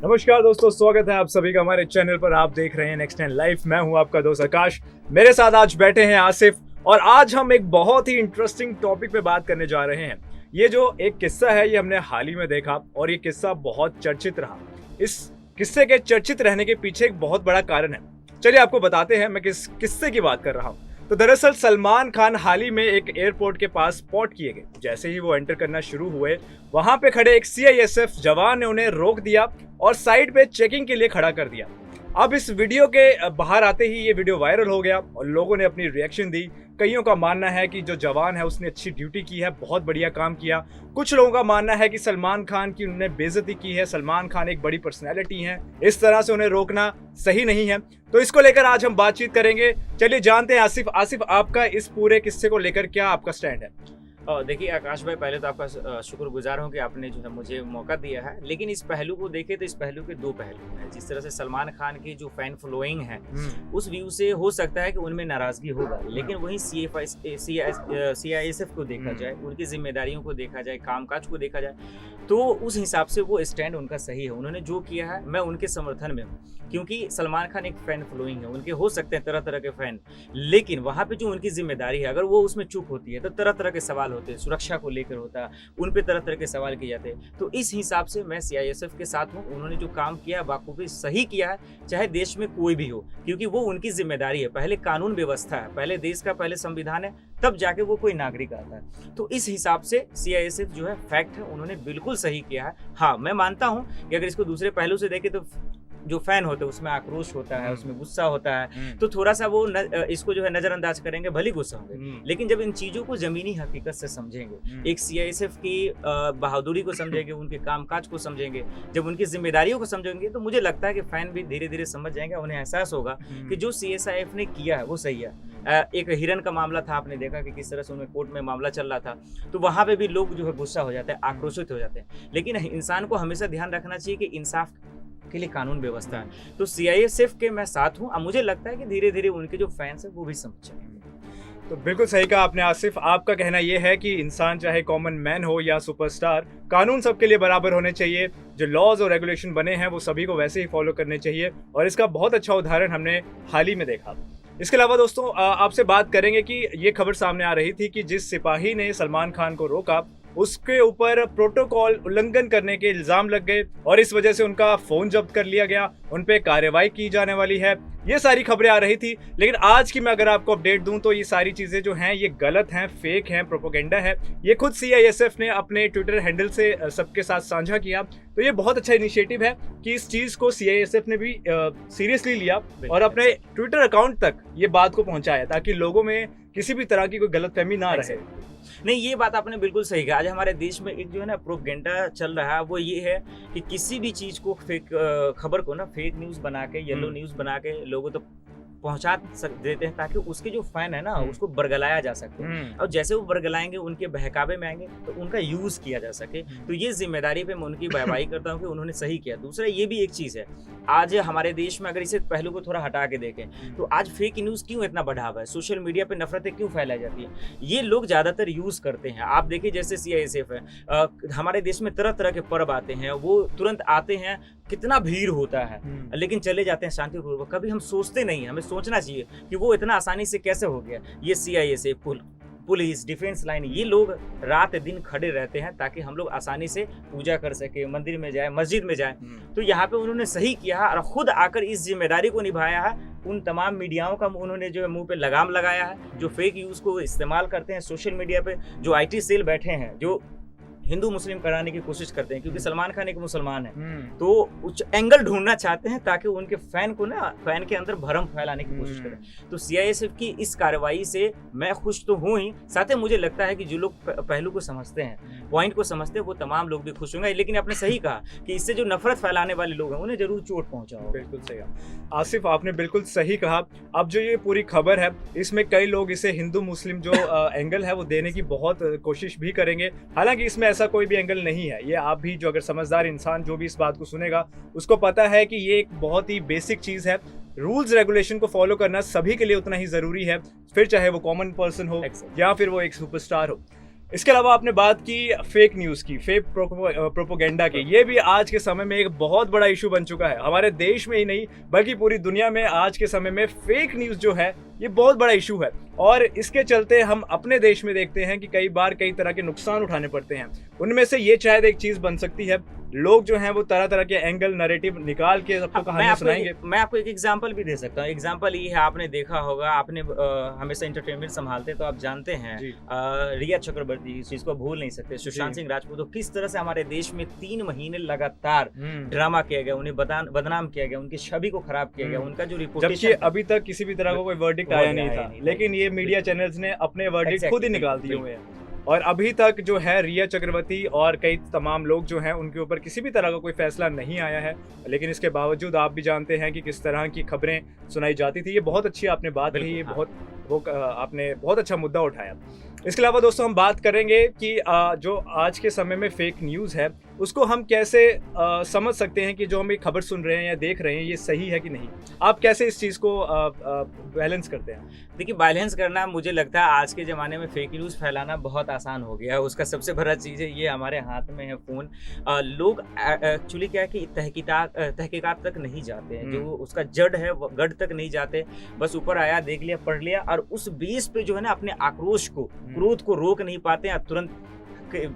नमस्कार दोस्तों, स्वागत है आप सभी का हमारे चैनल पर। आप देख रहे हैं नेक्स्ट 10 लाइफ। मैं हूं आपका दोस्त आकाश। मेरे साथ आज बैठे हैं आसिफ और आज हम एक बहुत ही इंटरेस्टिंग टॉपिक पे बात करने जा रहे हैं। ये जो एक किस्सा है ये हमने हाल ही में देखा और ये किस्सा बहुत चर्चित रहा। इस किस्से के चर्चित रहने के पीछे एक बहुत बड़ा कारण है। चलिए आपको बताते हैं मैं किस किस्से की बात कर रहा हूँ। तो दरअसल सलमान खान हाल ही में एक एयरपोर्ट के पास स्पॉट किए गए। जैसे ही वो एंटर करना शुरू हुए, वहां पे खड़े एक सीआईएसएफ जवान ने उन्हें रोक दिया और साइड पे चेकिंग के लिए खड़ा कर दिया। अब इस वीडियो के बाहर आते ही ये वीडियो वायरल हो गया और लोगों ने अपनी रिएक्शन दी। कईयों का मानना है कि जो जवान है उसने अच्छी ड्यूटी की है, बहुत बढ़िया काम किया। कुछ लोगों का मानना है कि सलमान खान की उन्होंने बेइज्जती की है। सलमान खान एक बड़ी पर्सनैलिटी है, इस तरह से उन्हें रोकना सही नहीं है। तो इसको लेकर आज हम बातचीत करेंगे। चलिए जानते हैं आसिफ आपका इस पूरे किस्से को लेकर क्या आपका स्टैंड है। देखिए आकाश भाई, पहले तो आपका शुक्रगुजार हूँ कि आपने जो है मुझे मौका दिया है। लेकिन इस पहलू को देखें तो इस पहलू के दो पहलू हैं। जिस तरह से सलमान खान की जो फैन फॉलोइंग है उस व्यू से हो सकता है कि उनमें नाराजगी होगा, लेकिन वहीं सीआईएसएफ को देखा जाए, उनकी जिम्मेदारियों को देखा जाए, कामकाज को देखा जाए, तो उस हिसाब से वो स्टैंड उनका सही है। उन्होंने जो किया है मैं उनके समर्थन में हूँ, क्योंकि सलमान खान एक फैन फॉलोइंग है, उनके हो सकते हैं तरह तरह के फैन, लेकिन वहाँ पे जो उनकी जिम्मेदारी है अगर वो उसमें चूक होती है तो तरह तरह के सवाल होते हैं, सुरक्षा को लेकर होता है, उन पे तरह तरह के सवाल किए जाते हैं। तो इस हिसाब से मैं सीआईएसएफ के साथ हूँ। उन्होंने जो काम किया बाखूबी सही किया है, चाहे देश में कोई भी हो, क्योंकि वो उनकी जिम्मेदारी है। पहले कानून व्यवस्था है, पहले देश का पहले संविधान है, तब जाके वो कोई नागरिक आता है। तो इस हिसाब से सीआईएसएफ जो है फैक्ट है, उन्होंने बिल्कुल सही किया है। हाँ, मैं मानता हूँ कि अगर इसको दूसरे पहलू से देखें तो जो फैन होते हैं उसमें आक्रोश होता है, उसमें गुस्सा होता है, तो थोड़ा सा वो इसको जो है नजरअंदाज करेंगे, भले गुस्सा होंगे। लेकिन जब इन चीजों को जमीनी हकीकत से समझेंगे, एक सीआईएसएफ की बहादुरी को समझेंगे, उनके कामकाज को समझेंगे, जब उनकी जिम्मेदारियों को समझेंगे, तो मुझे लगता है कि फैन भी धीरे धीरे समझ जाएंगे। उन्हें एहसास होगा कि जो सीएसआईएफ ने किया है वो सही है। एक हिरन का मामला था, आपने देखा कि किस तरह से उनमें कोर्ट में मामला चल रहा था, तो वहां पे भी लोग जो है गुस्सा हो जाते हैं, आक्रोशित हो जाते हैं। लेकिन इंसान को हमेशा ध्यान रखना चाहिए कि इंसाफ के लिए कानून व्यवस्था है। तो सीआईएसएफ के मैं साथ हूं। अब मुझे लगता है कि धीरे धीरे उनके जो फैंस हैं वो भी समझ जाएंगे। तो बिल्कुल सही कहा आपने आसिफ। आपका कहना यह है कि इंसान चाहे कॉमन मैन हो या सुपरस्टार, कानून सबके लिए बराबर होने चाहिए। जो लॉज और रेगुलेशन बने हैं वो सभी को वैसे ही फॉलो करने चाहिए और इसका बहुत अच्छा उदाहरण हमने हाल ही में देखा। इसके अलावा दोस्तों आपसे बात करेंगे कि ये खबर सामने आ रही थी कि जिस सिपाही ने सलमान खान को रोका उसके ऊपर प्रोटोकॉल उल्लंघन करने के इल्जाम लग गए और इस वजह से उनका फोन जब्त कर लिया गया, उन पे कार्रवाई की जाने वाली है। ये सारी खबरें आ रही थी। लेकिन आज की मैं अगर आपको अपडेट दूं तो ये सारी चीजें जो हैं ये गलत हैं, फेक हैं, प्रोपोगेंडा है। ये खुद सीआईएसएफ ने अपने ट्विटर हैंडल से सबके साथ साझा किया। तो ये बहुत अच्छा इनिशिएटिव है कि इस चीज को सीआईएसएफ ने भी सीरियसली लिया और अपने ट्विटर अकाउंट तक ये बात को पहुंचाया ताकि लोगों में किसी भी तरह की कोई गलतफहमी ना रहे। नहीं, ये बात आपने बिल्कुल सही कहा। आज हमारे देश में एक जो है ना प्रोपेगेंडा चल रहा है, वो ये है कि किसी भी चीज को फेक खबर को ना फेक न्यूज बना के, येलो न्यूज बना के लोगों तक पहुंचा देते हैं ताकि उसके जो फैन है ना उसको बरगलाया जा सके। और जैसे वो बरगलाएंगे, उनके बहकावे में आएंगे तो उनका यूज किया जा सके। तो ये जिम्मेदारी पे मैं उनकी वाहवाही करता हूँ कि उन्होंने सही किया। दूसरा ये भी एक चीज है, आज हमारे देश में अगर इसे पहलू को थोड़ा हटा के देखें तो आज फेक न्यूज क्यों इतना बढ़ा हुआ है, सोशल मीडिया पे नफरतें क्यों फैलाई जाती है, ये लोग ज्यादातर यूज करते हैं। आप देखिए जैसे सीआईएसएफ है, हमारे देश में तरह तरह के पर्व आते हैं, वो तुरंत आते हैं, कितना भीड़ होता है, लेकिन चले जाते हैं शांतिपूर्वक। कभी हम सोचते नहीं है, हमें सोचना चाहिए कि वो इतना आसानी से कैसे हो गया। ये सीआईएसएफ, पुलिस, डिफेंस लाइन, ये लोग रात दिन खड़े रहते हैं ताकि हम लोग आसानी से पूजा कर सके, मंदिर में जाए, मस्जिद में जाए। तो यहाँ पे उन्होंने सही किया है और खुद आकर इस जिम्मेदारी को निभाया है। उन तमाम मीडियाओं का उन्होंने जो है मुंह पे लगाम लगाया है, जो फेक न्यूज को इस्तेमाल करते हैं सोशल मीडिया पे, जो आईटी सेल बैठे हैं, जो हिंदू मुस्लिम कराने की कोशिश करते हैं, क्योंकि सलमान खान एक मुसलमान है, तो उच्च एंगल ढूंढना चाहते हैं ताकि उनके फैन को ना फैन के अंदर भरम फैलाने की कोशिश करें। तो सीआईएसएफ की इस कार्रवाई से मैं खुश तो हूँ ही, साथ ही मुझे लगता है कि जो लोग पहलू को समझते हैं, पॉइंट को समझते हैं, वो तमाम लोग भी खुश होंगे। लेकिन आपने सही कहा कि इससे जो नफरत फैलाने वाले लोग हैं उन्हें जरूर चोट पहुंचाओ। बिल्कुल सही आसिफ, आपने बिल्कुल सही कहा। अब जो ये पूरी खबर है इसमें कई लोग इसे हिंदू मुस्लिम जो एंगल है वो देने की बहुत कोशिश भी करेंगे। हालांकि इसमें ऐसा कोई भी एंगल नहीं है। ये आप भी जो अगर समझदार इंसान जो भी इस बात को सुनेगा उसको पता है कि ये एक बहुत ही बेसिक चीज है। रूल्स रेगुलेशन को फॉलो करना सभी के लिए उतना ही जरूरी है, फिर चाहे वो कॉमन पर्सन हो या फिर वो एक सुपरस्टार हो। इसके अलावा आपने बात की फेक न्यूज़ की, फेक प्रोपोगेंडा की। ये भी आज के समय में एक बहुत बड़ा इशू बन चुका है। हमारे देश में ही नहीं बल्कि पूरी दुनिया में आज के समय में फेक न्यूज़ जो है ये बहुत बड़ा इशू है। और इसके चलते हम अपने देश में देखते हैं कि कई बार कई तरह के नुकसान उठाने पड़ते हैं। उनमें से ये शायद एक चीज़ बन सकती है, लोग जो हैं वो तरह तरह के एंगल नैरेटिव निकाल के सबको कहानियां सुनाएंगे। मैं आपको एक एग्जांपल भी दे सकता हूँ। एग्जांपल ये है, आपने देखा होगा, आपने हमेशा इंटरटेनमेंट संभालते तो आप जानते हैं रिया चक्रवर्ती, इस चीज को भूल नहीं सकते। सुशांत सिंह राजपूत, तो किस तरह से हमारे देश में 3 महीने लगातार ड्रामा किया गया, उन्हें बदनाम किया गया, उनकी छवि को खराब किया गया, उनका जो रिपोर्टेशन, जबकि अभी तक किसी भी तरह का कोई वर्डिक्ट आया नहीं था, लेकिन ये मीडिया चैनल्स ने अपने वर्डिक्ट खुद ही निकाल दिए हुए हैं। और अभी तक जो है रिया चक्रवर्ती और कई तमाम लोग जो हैं उनके ऊपर किसी भी तरह का कोई फैसला नहीं आया है। लेकिन इसके बावजूद आप भी जानते हैं कि किस तरह की खबरें सुनाई जाती थी। ये बहुत अच्छी आपने बात कही, ये आपने बहुत अच्छा मुद्दा उठाया। इसके अलावा दोस्तों हम बात करेंगे कि जो आज के समय में फेक न्यूज़ है उसको हम कैसे समझ सकते हैं कि जो हम एक खबर सुन रहे हैं या देख रहे हैं ये सही है कि नहीं। आप कैसे इस चीज़ को बैलेंस करते हैं? देखिए, बैलेंस करना मुझे लगता है आज के ज़माने में फेक न्यूज़ फैलाना बहुत आसान हो गया है। उसका सबसे बड़ा चीज़ है ये हमारे हाथ में है फ़ोन। लोग एक्चुअली क्या है कि तहकीकात तक नहीं जाते हैं, जो उसका जड़ है वो गढ़ तक नहीं जाते। बस ऊपर आया, देख लिया, पढ़ लिया, और उस बेस पे जो है ना अपने आक्रोश को, क्रोध को रोक नहीं पाते हैं तुरंत।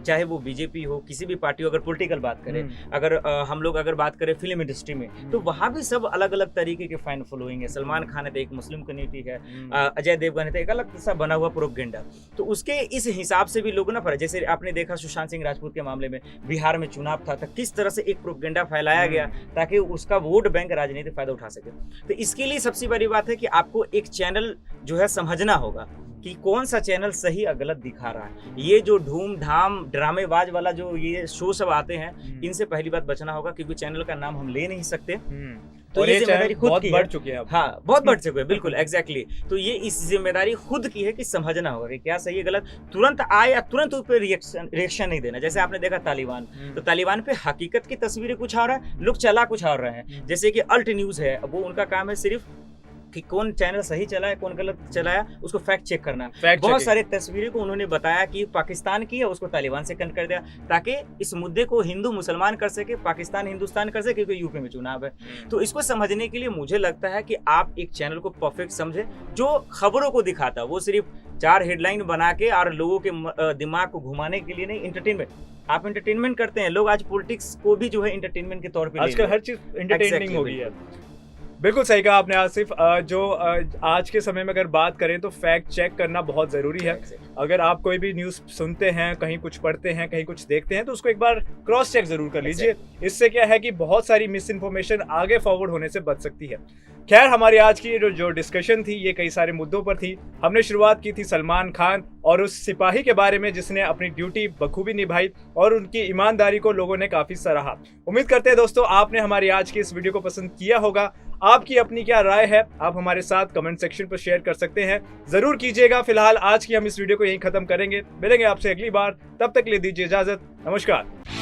चाहे वो बीजेपी हो, किसी भी पार्टी हो, अगर पॉलिटिकल बात करें, अगर हम लोग अगर बात करें फिल्म इंडस्ट्री में, तो वहाँ भी सब अलग अलग तरीके के फैन फॉलोइंग है। सलमान खान है तो एक मुस्लिम कम्युनिटी है, अजय देवगन है तो एक अलग सा बना हुआ प्रोपेगेंडा। तो उसके इस हिसाब से भी लोग ना, जैसे आपने देखा सुशांत सिंह राजपूत के मामले में, बिहार में चुनाव था तो किस तरह से एक प्रोपेगेंडा फैलाया गया ताकि उसका वोट बैंक राजनीतिक फायदा उठा सके। तो इसके लिए सबसे बड़ी बात है कि आपको एक चैनल जो है समझना होगा कि कौन सा चैनल सही और गलत दिखा रहा है। ये जो धूम धाम ड्रामेबाज वाला जो ये शो सब आते हैं, इनसे पहली बात बचना होगा, क्योंकि चैनल का नाम हम ले नहीं सकते। तो ये जिम्मेदारी खुद की बढ़ चुकी है। हाँ, बहुत बढ़ चुके हैं, बिल्कुल एग्जैक्टली। तो ये इस जिम्मेदारी खुद की है कि समझना होगा कि क्या सही है गलत, तुरंत आए या तुरंत उस पर रिएक्शन नहीं देना। जैसे आपने देखा तालिबान, तो तालिबान पे हकीकत की तस्वीरें कुछ आ रहा है, लोग चला कुछ और रहे हैं। जैसे कि अल्ट न्यूज है, वो उनका काम है सिर्फ कि कौन चैनल सही चलाया कौन गलत चलाया, उसको फैक्ट चेक करना। बहुत सारी तस्वीरें को उन्होंने बताया कि पाकिस्तान की है, उसको तालिबान से कनेक्ट कर दिया ताकि इस मुद्दे को हिंदू मुसलमान कर सके, पाकिस्तान हिंदुस्तान कर सके, क्योंकि यूपी में चुनाव है। तो इसको समझने के लिए मुझे लगता है कि आप एक चैनल को परफेक्ट समझे, जो खबरों को दिखाता, वो सिर्फ 4 हेडलाइन बना के और लोगों के दिमाग को घुमाने के लिए नहीं। एंटरटेनमेंट, आप एंटरटेनमेंट करते हैं, लोग आज पॉलिटिक्स को भी जो है एंटरटेनमेंट के तौर पर, आजकल हर चीज एंटरटेनिंग हो गई है। बिल्कुल सही कहा आपने आसिफ। जो आज के समय में अगर बात करें तो फैक्ट चेक करना बहुत ज़रूरी है। अगर आप कोई भी न्यूज़ सुनते हैं, कहीं कुछ पढ़ते हैं, कहीं कुछ देखते हैं, तो उसको एक बार क्रॉस चेक ज़रूर कर लीजिए। इससे क्या है कि बहुत सारी मिस इन्फॉर्मेशन आगे फॉरवर्ड होने से बच सकती है। खैर, हमारी आज की जो डिस्कशन थी ये कई सारे मुद्दों पर थी। हमने शुरुआत की थी सलमान खान और उस सिपाही के बारे में जिसने अपनी ड्यूटी बखूबी निभाई और उनकी ईमानदारी को लोगों ने काफ़ी सराहा। उम्मीद करते हैं दोस्तों आपने हमारी आज की इस वीडियो को पसंद किया होगा। आपकी अपनी क्या राय है आप हमारे साथ कमेंट सेक्शन पर शेयर कर सकते हैं, जरूर कीजिएगा। फिलहाल आज की हम इस वीडियो को यहीं खत्म करेंगे, मिलेंगे आपसे अगली बार, तब तक के लिए दीजिए इजाजत, नमस्कार।